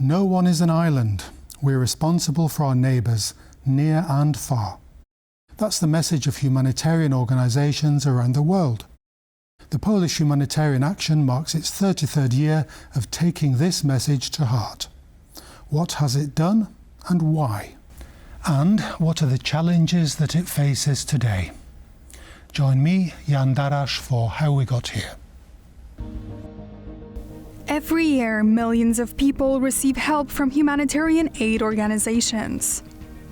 No one is an island. We're responsible for our neighbours, near and far. That's the message of humanitarian organisations around the world. The Polish Humanitarian Action marks its 33rd year of taking this message to heart. What has it done and why? And what are the challenges that it faces today? Join me, Jan Darasz, for How We Got Here. Every year, millions of people receive help from humanitarian aid organizations.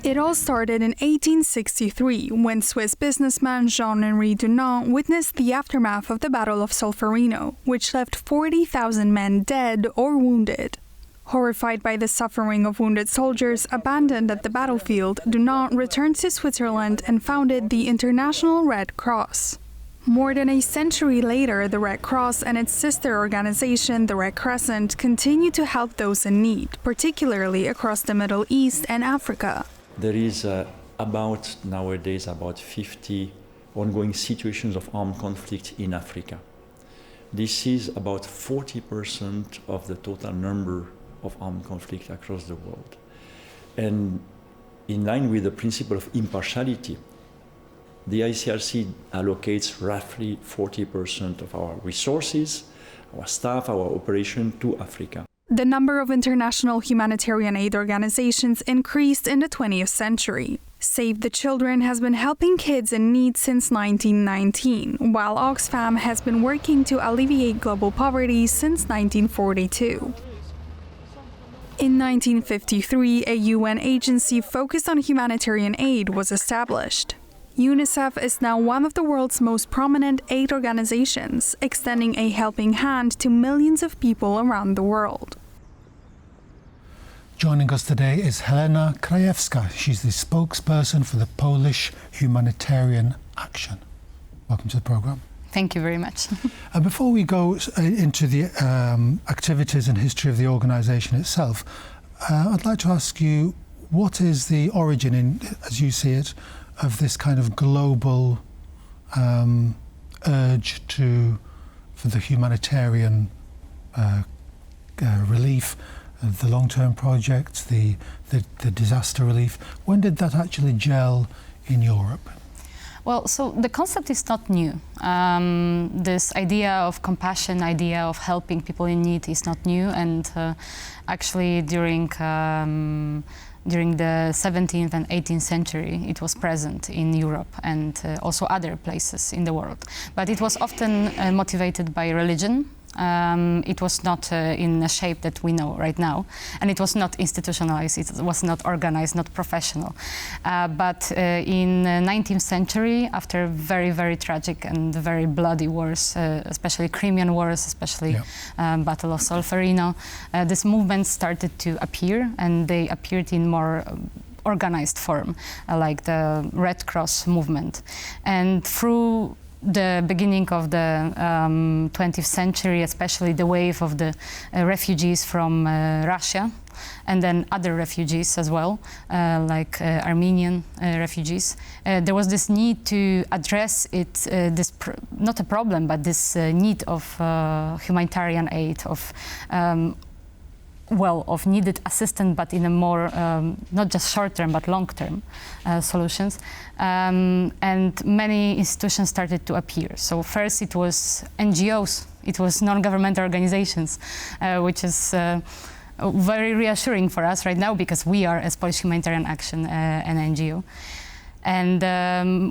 It all started in 1863, when Swiss businessman Jean-Henri Dunant witnessed the aftermath of the Battle of Solferino, which left 40,000 men dead or wounded. Horrified by the suffering of wounded soldiers abandoned at the battlefield, Dunant returned to Switzerland and founded the International Red Cross. More than a century later, the Red Cross and its sister organization, the Red Crescent, continue to help those in need, particularly across the Middle East and Africa. There is nowadays about 50 ongoing situations of armed conflict in Africa. This is about 40% of the total number of armed conflict across the world. And in line with the principle of impartiality, the ICRC allocates roughly 40% of our resources, our staff, our operation to Africa. The number of international humanitarian aid organizations increased in the 20th century. Save the Children has been helping kids in need since 1919, while Oxfam has been working to alleviate global poverty since 1942. In 1953, a UN agency focused on humanitarian aid was established. UNICEF is now one of the world's most prominent aid organizations, extending a helping hand to millions of people around the world. Joining us today is Helena Krajewska. She's the spokesperson for the Polish Humanitarian Action. Welcome to the programme. Thank you very much. Before we go into the activities and history of the organisation itself, I'd like to ask you, what is the origin, as you see it, of this kind of global urge for the humanitarian relief, the long-term projects, the disaster relief? When did that actually gel in Europe? Well, so the concept is not new. This idea of compassion, idea of helping people in need is not new, and actually during the 17th and 18th century, it was present in Europe and also other places in the world. But it was often motivated by religion. It was not in a shape that we know right now, and it was not institutionalized, it was not organized, not professional. But in the 19th century, after very, very tragic and very bloody wars, especially Crimean wars, especially Battle of Solferino, this movement started to appear, and they appeared in more organized form, like the Red Cross movement. And through the beginning of the 20th century, especially the wave of the refugees from Russia, and then other refugees as well, like Armenian refugees. There was this need to address it, not a problem, but this need of humanitarian aid, of needed assistance, but in a more, not just short-term, but long-term solutions. And many institutions started to appear. So first it was NGOs, it was non-governmental organizations, which is very reassuring for us right now, because we are, as Polish Humanitarian Action, an NGO. And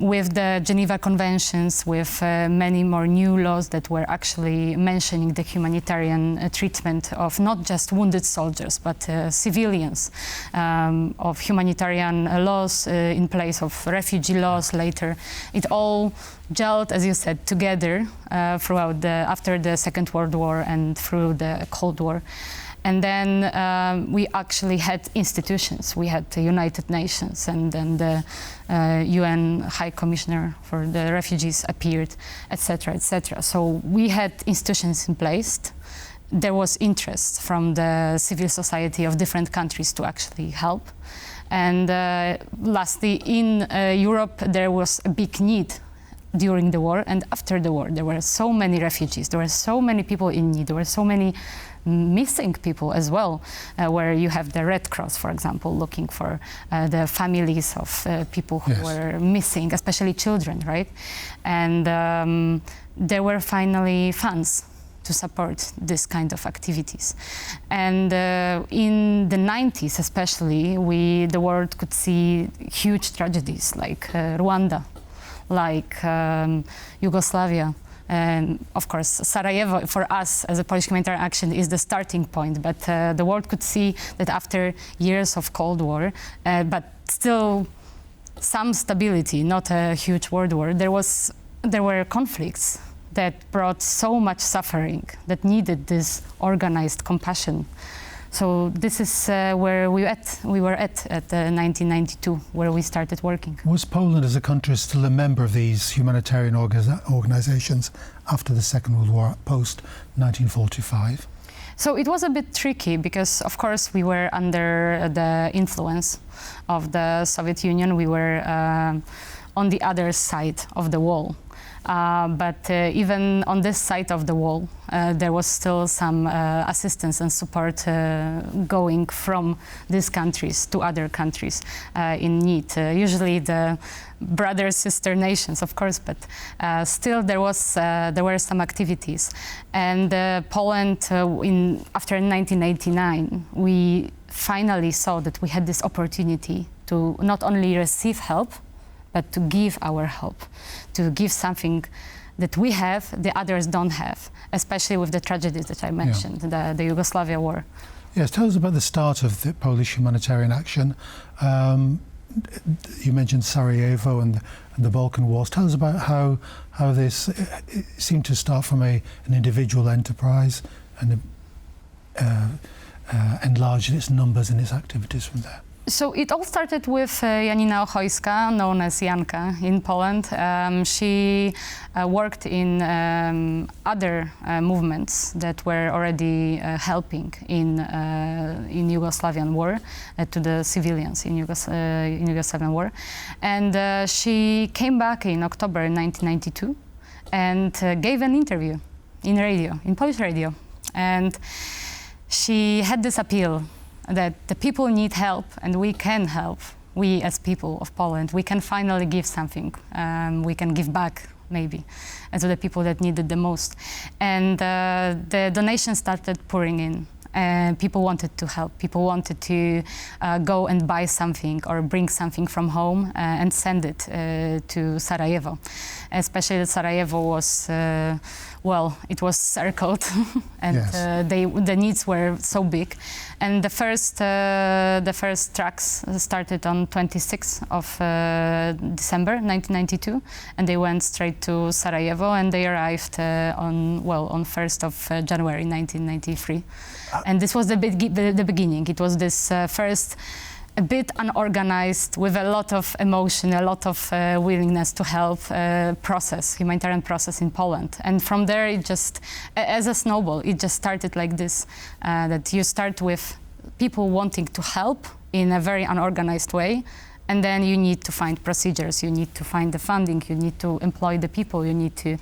with the Geneva Conventions, with many more new laws that were actually mentioning the humanitarian treatment of not just wounded soldiers, but civilians, of humanitarian laws in place of refugee laws later, it all gelled, as you said, together throughout after the Second World War and through the Cold War. And then we actually had institutions. We had the United Nations, and then the UN High Commissioner for the Refugees appeared, etc., etc. So we had institutions in place. There was interest from the civil society of different countries to actually help. And lastly, in Europe, there was a big need during the war and after the war. There were so many refugees, there were so many people in need, there were so many missing people as well, where you have the Red Cross, for example, looking for the families of people who were missing, especially children, right? And there were finally funds to support this kind of activities. And in the 90s especially, the world could see huge tragedies like Rwanda, like Yugoslavia, and of course Sarajevo for us as a Polish Humanitarian Action is the starting point, but the world could see that after years of Cold War, but still some stability, not a huge world war, there were conflicts that brought so much suffering that needed this organized compassion. So this is where we were at 1992, where we started working. Was Poland as a country still a member of these humanitarian organizations after the Second World War, post-1945? So it was a bit tricky because, of course, we were under the influence of the Soviet Union. We were on the other side of the wall. But even on this side of the wall, there was still some assistance and support going from these countries to other countries in need. Usually the brother sister nations, of course, but still there were some activities. And Poland, after 1989, we finally saw that we had this opportunity to not only receive help, but to give our help, to give something that we have, the others don't have, especially with the tragedies that I mentioned, the Yugoslavia war. Yes, tell us about the start of the Polish Humanitarian Action. You mentioned Sarajevo and the Balkan Wars. Tell us about how this seemed to start from an individual enterprise and enlarged its numbers and its activities from there. So it all started with Helena Krajewska, known as Janka in Poland. She worked in other movements that were already helping in Yugoslavian war to the civilians in Yugoslavian war. And she came back in October 1992 and gave an interview in Polish radio. And she had this appeal that the people need help and we can help. We as people of Poland, we can finally give something. We can give back maybe to the people that need it the most. And the donations started pouring in. People wanted to help. People wanted to go and buy something or bring something from home and send it to Sarajevo. Especially Sarajevo was, it was circled and the needs were so big. And the first trucks started on 26th of December 1992, and they went straight to Sarajevo, and they arrived on 1st of January 1993. And this was the beginning. It was this first, a bit unorganized, with a lot of emotion, a lot of willingness to help humanitarian process in Poland. And from there, it just, as a snowball, it just started like this, that you start with people wanting to help in a very unorganized way. And then you need to find procedures, you need to find the funding, you need to employ the people, you need to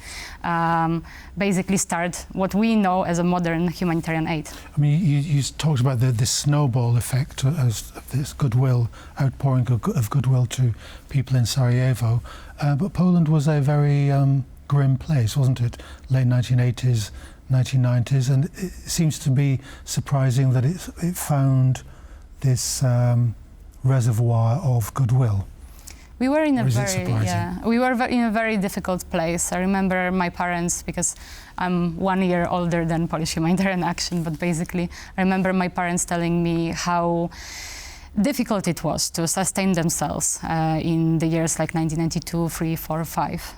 basically start what we know as a modern humanitarian aid. I mean, you talked about the snowball effect as this goodwill, outpouring of goodwill to people in Sarajevo. But Poland was a very grim place, wasn't it? Late 1980s, 1990s, and it seems to be surprising that it found this reservoir of goodwill. We were in a very difficult place. I remember my parents, because I'm 1 year older than Polish Humanitarian Action, but basically I remember my parents telling me how difficult it was to sustain themselves in the years like 1992, 3, 4, 5.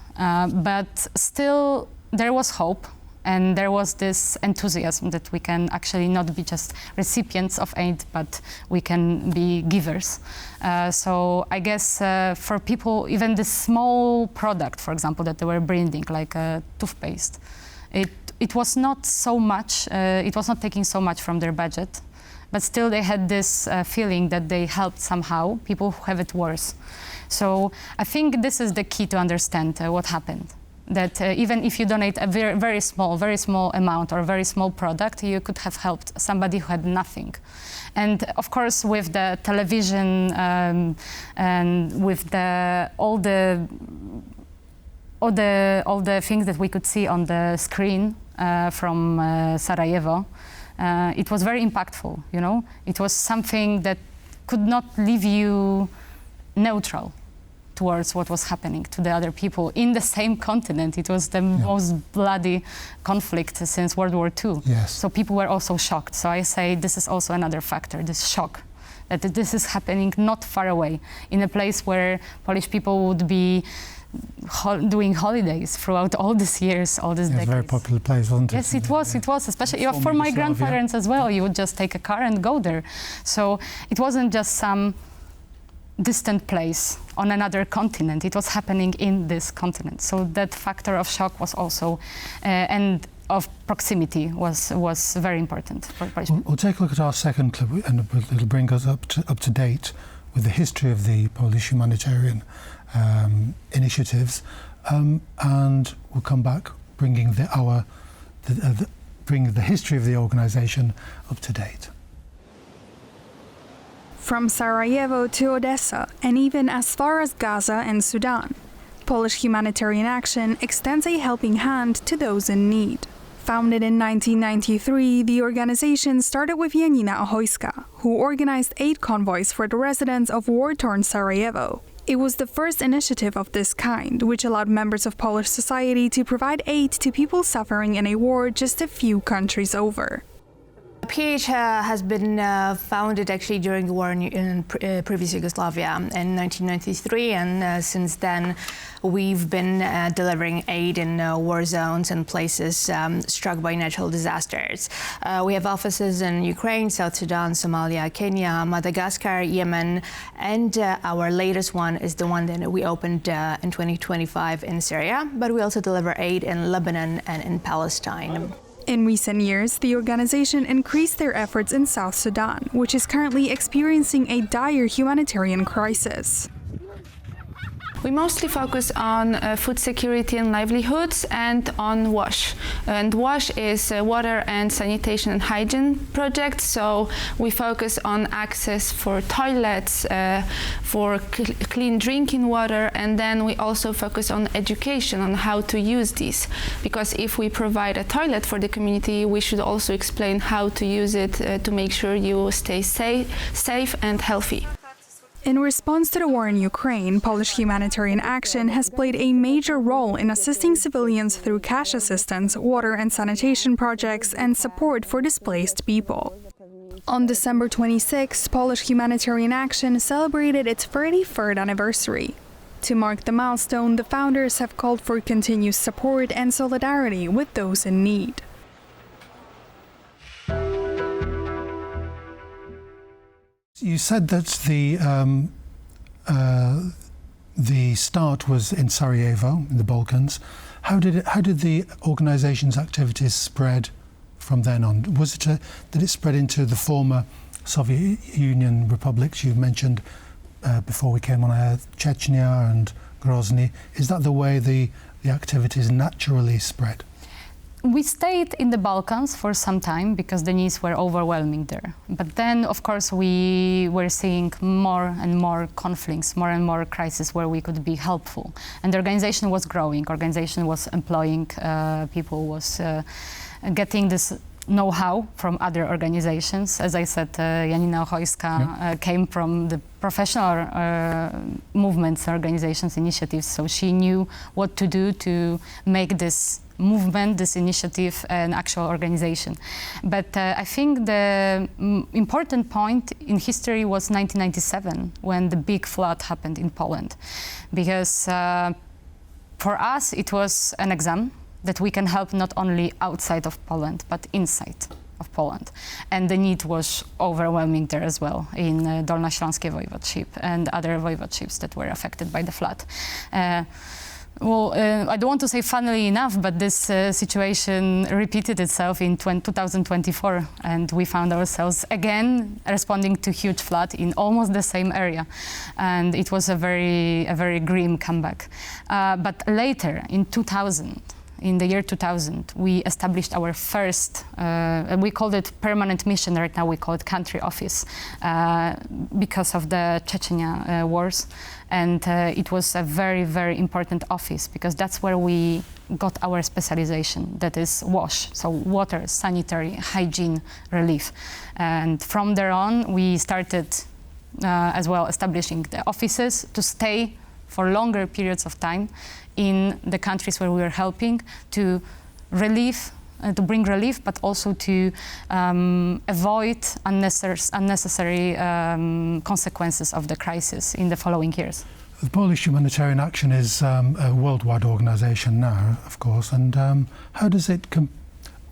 But still there was hope. And there was this enthusiasm that we can actually not be just recipients of aid, but we can be givers. So I guess for people, even this small product, for example, that they were bringing, like a toothpaste, it was not so much, it was not taking so much from their budget. but still they had this feeling that they helped somehow people who have it worse. So I think this is the key to understand what happened. That even if you donate a very small amount or a very small product, you could have helped somebody who had nothing. And of course, with the television and with all the things that we could see on the screen from Sarajevo, it was very impactful. You know, it was something that could not leave you neutral towards what was happening to the other people in the same continent. It was the most bloody conflict since World War II. Yes. So people were also shocked. So I say this is also another factor, this shock, that this is happening not far away, in a place where Polish people would be doing holidays throughout all these years, all these decades. It's a very popular place, wasn't it? Yes, it was, especially for my grandparents as well. You would just take a car and go there. So it wasn't just some distant place on another continent. It was happening in this continent. So that factor of shock was also, and of proximity was very important for Polish people. We'll take a look at our second clip, and it'll bring us up to date with the history of the Polish humanitarian initiatives, and we'll come back bringing the history of the organisation up to date. From Sarajevo to Odessa, and even as far as Gaza and Sudan, Polish Humanitarian Action extends a helping hand to those in need. Founded in 1993, the organization started with Helena Krajewska, who organized aid convoys for the residents of war-torn Sarajevo. It was the first initiative of this kind, which allowed members of Polish society to provide aid to people suffering in a war just a few countries over. PH has been founded actually during the war in previous Yugoslavia in 1993, and since then we've been delivering aid in war zones and places struck by natural disasters. We have offices in Ukraine, South Sudan, Somalia, Kenya, Madagascar, Yemen, and our latest one is the one that we opened in 2025 in Syria, but we also deliver aid in Lebanon and in Palestine. In recent years, the organization increased their efforts in South Sudan, which is currently experiencing a dire humanitarian crisis. We mostly focus on food security and livelihoods and on WASH. And WASH is a water and sanitation and hygiene project, so we focus on access for toilets, for clean drinking water, and then we also focus on education on how to use these. Because if we provide a toilet for the community, we should also explain how to use it to make sure you stay safe and healthy. In response to the war in Ukraine, Polish Humanitarian Action has played a major role in assisting civilians through cash assistance, water and sanitation projects, and support for displaced people. On December 26, Polish Humanitarian Action celebrated its 33rd anniversary. To mark the milestone, the founders have called for continuous support and solidarity with those in need. You said that the start was in Sarajevo, in the Balkans. How did the organisation's activities spread from then on? Did it spread into the former Soviet Union republics you mentioned before we came on air, Chechnya and Grozny? Is that the way the activities naturally spread? We stayed in the Balkans for some time because the needs were overwhelming there. But then, of course, we were seeing more and more conflicts, more and more crises where we could be helpful. And the organization was growing, organization was employing people, was getting this know-how from other organizations. As I said, Helena Krajewska came from the professional movements, organizations, initiatives, so she knew what to do to make this movement, this initiative, an actual organization. But I think the important point in history was 1997, when the big flood happened in Poland. Because for us, it was an exam that we can help not only outside of Poland, but inside of Poland. And the need was overwhelming there as well, in Dolnośląskie Voivodeship and other voivodeships that were affected by the flood. Well, I don't want to say funnily enough, but this situation repeated itself in 2024, and we found ourselves again responding to huge flood in almost the same area, and it was a very grim comeback. But later, in the year 2000, we established our first, we called it permanent mission, right now we call it country office, because of the Chechnya wars. And it was a very important office, because that's where we got our specialization, that is WASH, so water, sanitary, hygiene, relief. And from there on, we started as well establishing the offices to stay for longer periods of time in the countries where we were helping to bring relief, but also to avoid unnecessary consequences of the crisis in the following years. The Polish Humanitarian Action is a worldwide organisation now, of course, and how does it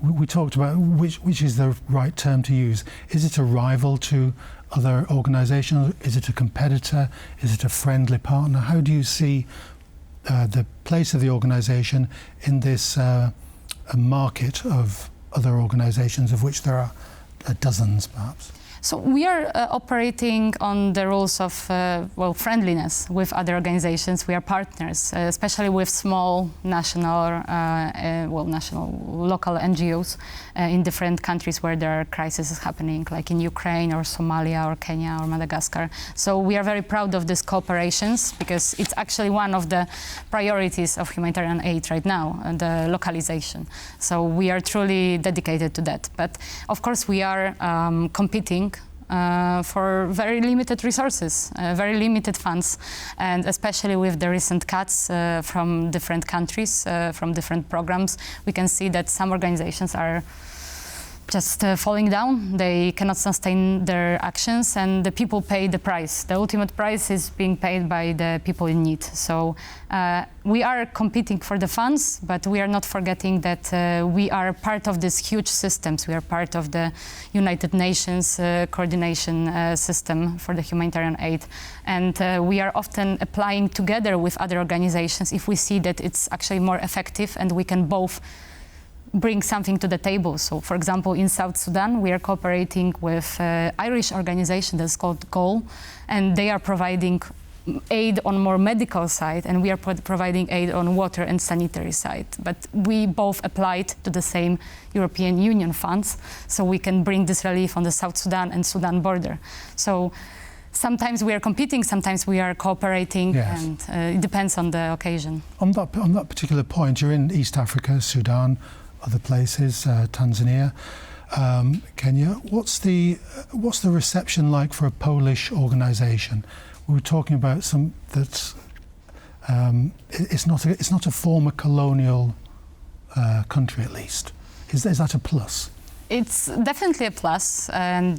we talked about which is the right term to use. Is it a rival to other organisations? Is it a competitor? Is it a friendly partner? How do you see the place of the organisation in this a market of other organisations, of which there are dozens, perhaps? So we are operating on the rules of friendliness with other organizations. We are partners, especially with small national, local NGOs in different countries where there are crises happening, like in Ukraine or Somalia or Kenya or Madagascar. So we are very proud of these cooperations, because it's actually one of the priorities of humanitarian aid right now, the localization. So we are truly dedicated to that. But of course we are competing for very limited resources, very limited funds, and especially with the recent cuts from different countries, from different programs, we can see that some organizations are just falling down. They cannot sustain their actions, and the people pay the price. The ultimate price is being paid by the people in need. So we are competing for the funds, but we are not forgetting that we are part of these huge systems. We are part of the United Nations coordination system for the humanitarian aid. And we are often applying together with other organizations if we see that it's actually more effective and we can both bring something to the table. So, for example, in South Sudan, we are cooperating with an Irish organization that's called GOAL, and they are providing aid on more medical side, and we are providing aid on water and sanitary side. But we both applied to the same European Union funds, so we can bring this relief on the South Sudan and Sudan border. So sometimes we are competing, sometimes we are cooperating, yes. And it depends on the occasion. On that particular point, you're in East Africa, Sudan, other places, Tanzania, Kenya. What's the reception like for a Polish organisation? We were talking about some that's it's not a former colonial country, at least. Is that a plus? It's definitely a plus, and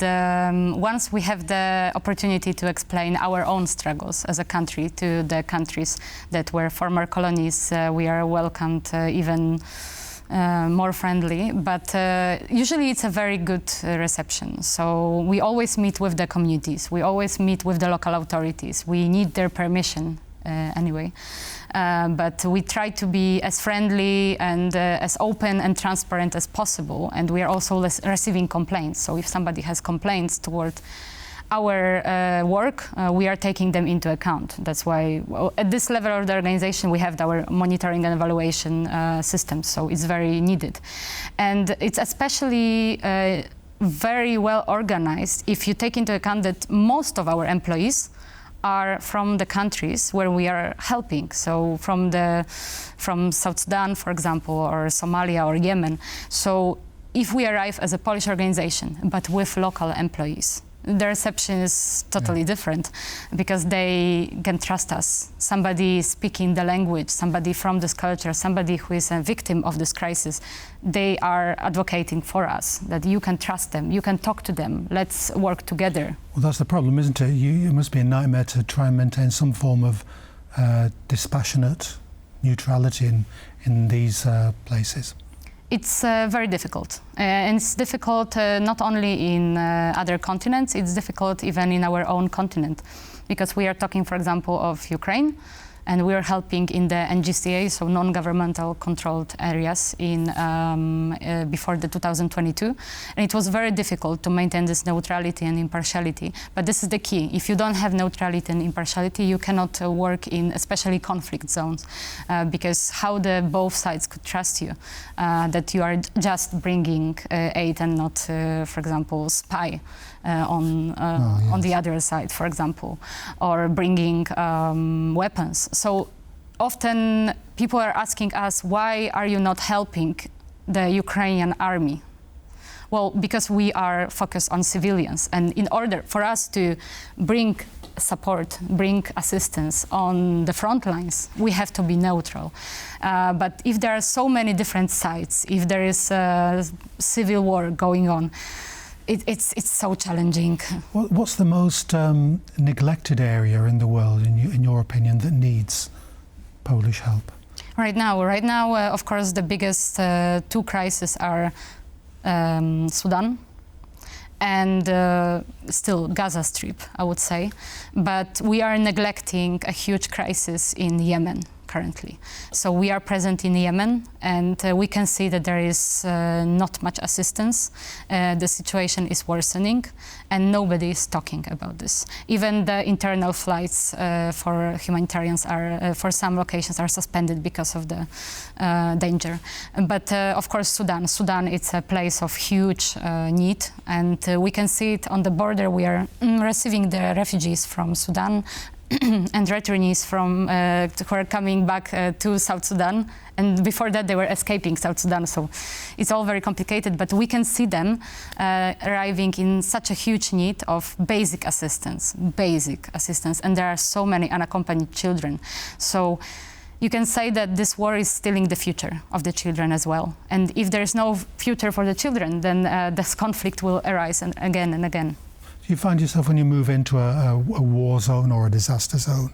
once we have the opportunity to explain our own struggles as a country to the countries that were former colonies, we are welcomed even more friendly, but usually it's a very good reception. So we always meet with the communities, we always meet with the local authorities, we need their permission anyway. But we try to be as friendly and as open and transparent as possible, and we are also receiving complaints. So if somebody has complaints toward our work, we are taking them into account. That's why at this level of the organization we have our monitoring and evaluation system, so it's very needed. And it's especially very well organized if you take into account that most of our employees are from the countries where we are helping. So from South Sudan, for example, or Somalia or Yemen. So if we arrive as a Polish organization, but with local employees, the reception is totally different, because they can trust us. Somebody speaking the language, somebody from this culture, somebody who is a victim of this crisis, they are advocating for us, that you can trust them, you can talk to them, let's work together. Well, that's the problem, isn't it? It must be a nightmare to try and maintain some form of dispassionate neutrality in these places. It's very difficult. And it's difficult not only in other continents, it's difficult even in our own continent. Because we are talking, for example, of Ukraine, and we are helping in the NGCA, so non-governmental controlled areas in before the 2022. And it was very difficult to maintain this neutrality and impartiality. But this is the key. If you don't have neutrality and impartiality, you cannot work in especially conflict zones, because how the both sides could trust you, that you are just bringing aid and not, for example, spy on the other side, for example, or bringing weapons. So often people are asking us, why are you not helping the Ukrainian army? Well, because we are focused on civilians, and in order for us to bring support, bring assistance on the front lines, we have to be neutral. But if there are so many different sides, if there is a civil war going on, it's so challenging. What's the most neglected area in the world, in your opinion, that needs Polish help? Right now, of course, the biggest two crises are Sudan and still Gaza Strip, I would say. But we are neglecting a huge crisis in Yemen currently. So we are present in Yemen, and we can see that there is not much assistance. The situation is worsening, and nobody is talking about this. Even the internal flights for humanitarians are, for some locations, are suspended because of the danger. But of course, Sudan, it's a place of huge need, and we can see it on the border. We are receiving the refugees from Sudan and returnees from who are coming back to South Sudan, and before that they were escaping South Sudan. So it's all very complicated, but we can see them arriving in such a huge need of basic assistance, and there are so many unaccompanied children. So you can say that this war is stealing the future of the children as well. And if there is no future for the children, then this conflict will arise again and again. Do you find yourself, when you move into a war zone or a disaster zone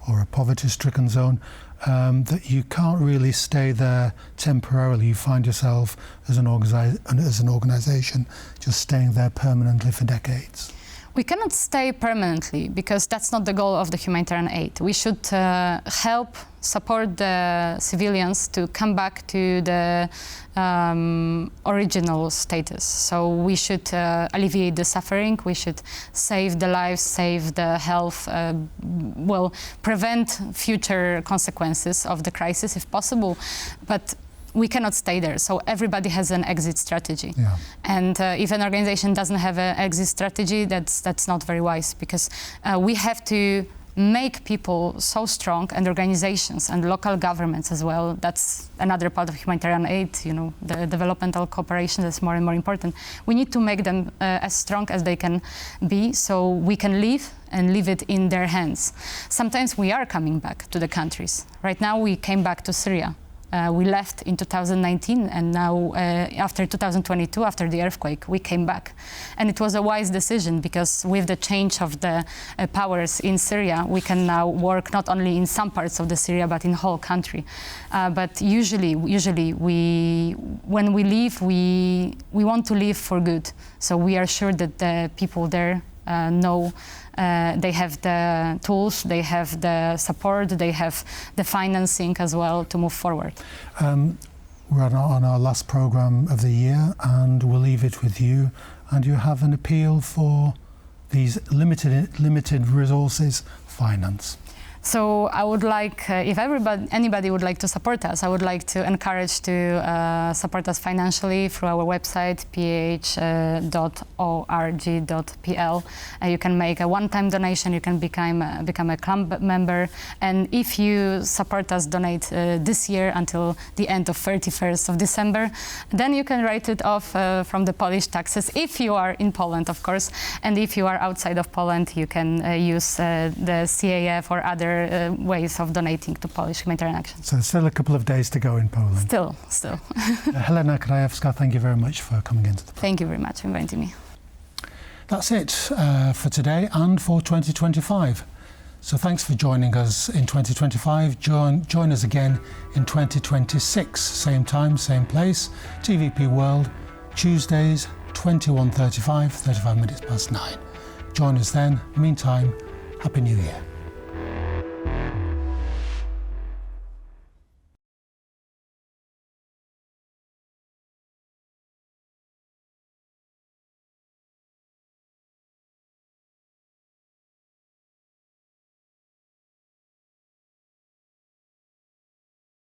or a poverty-stricken zone, that you can't really stay there temporarily? You find yourself as an organization just staying there permanently for decades? We cannot stay permanently, because that's not the goal of the humanitarian aid. We should help support the civilians to come back to the original status. So we should alleviate the suffering, we should save the lives, save the health, prevent future consequences of the crisis if possible. But we cannot stay there, so everybody has an exit strategy. Yeah. And if an organization doesn't have an exit strategy, that's not very wise, because we have to make people so strong, and organizations and local governments as well. That's another part of humanitarian aid, the developmental cooperation is more and more important. We need to make them as strong as they can be, so we can live and leave it in their hands. Sometimes we are coming back to the countries. Right now we came back to Syria. We left in 2019, and now after 2022, after the earthquake, we came back. And it was a wise decision, because with the change of the powers in Syria, we can now work not only in some parts of the Syria, but in the whole country. But usually when we leave, we want to leave for good. So we are sure that the people there know they have the tools, they have the support, they have the financing as well to move forward. We're on our last program of the year, and we'll leave it with you. And you have an appeal for these limited resources, finance. So I would like, if anybody would like to support us, I would like to encourage to support us financially through our website, ph.org.pl. You can make a one-time donation, you can become a club member, and if you support us, donate this year until the end of 31st of December, then you can write it off from the Polish taxes, if you are in Poland, of course, and if you are outside of Poland, you can use the CAF or other ways of donating to Polish Humanitarian Action. So there's still a couple of days to go in Poland. Still. Helena Krajewska, thank you very much for coming into the program. Thank you very much for inviting me. That's it for today and for 2025. So thanks for joining us in 2025. Join us again in 2026. Same time, same place. TVP World, Tuesdays, 21:35, 35 minutes past 9. Join us then. Meantime, Happy New Year.